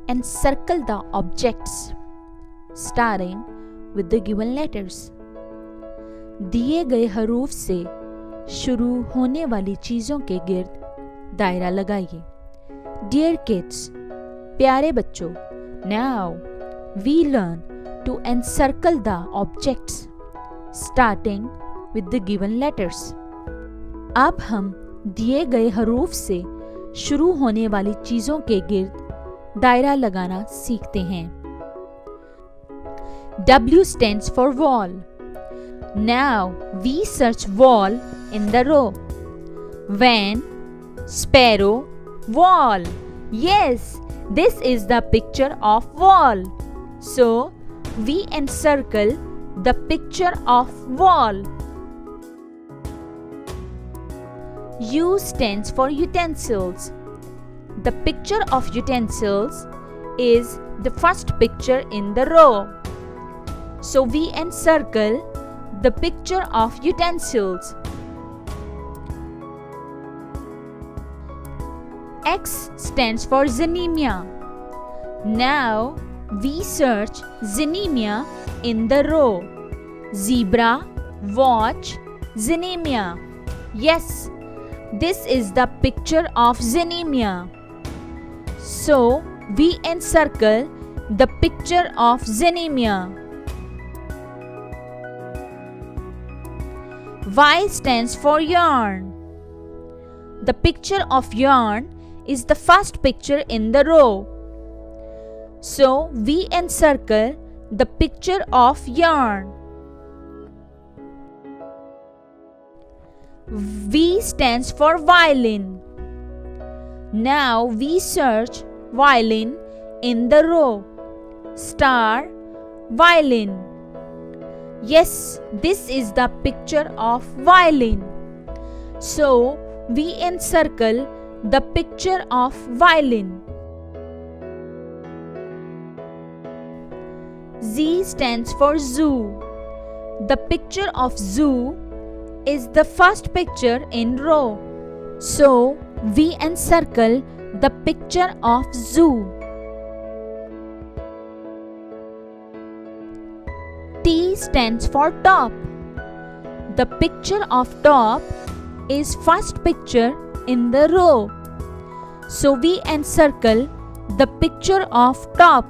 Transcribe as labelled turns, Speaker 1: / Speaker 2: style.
Speaker 1: encircle the objects starting with the given letters. दिए गए हरूफ से शुरू होने वाली चीज़ों के गिर्द दायरा लगाइए. Dear kids, प्यारे बच्चों, now we learn to encircle the objects starting with the given letters. अब हम दिए गए हरूफ से शुरू होने वाली चीज़ों के गिर्द दायरा लगाना सीखते हैं. W stands for wall. Now we search wall in the row. Van, sparrow, wall. Yes, this is the picture of wall. So we encircle the picture of wall. U stands for utensils. The picture of utensils is the first picture in the row. So we encircle the picture of utensils. X stands for xenemia. Now we search xenemia in the row. Zebra, watch, xenemia. Yes, this is the picture of xenemia. So we encircle the picture of xenemia. Y stands for yarn. The picture of yarn is the first picture in the row. So we encircle the picture of yarn. V stands for violin. Now we search violin in the row. Star, violin. Yes, this is the picture of violin. So we encircle the picture of violin. Z stands for zoo. The picture of zoo is the first picture in row. So we encircle the picture of zoo. T stands for top. The picture of top is first picture in the row. So we encircle the picture of top.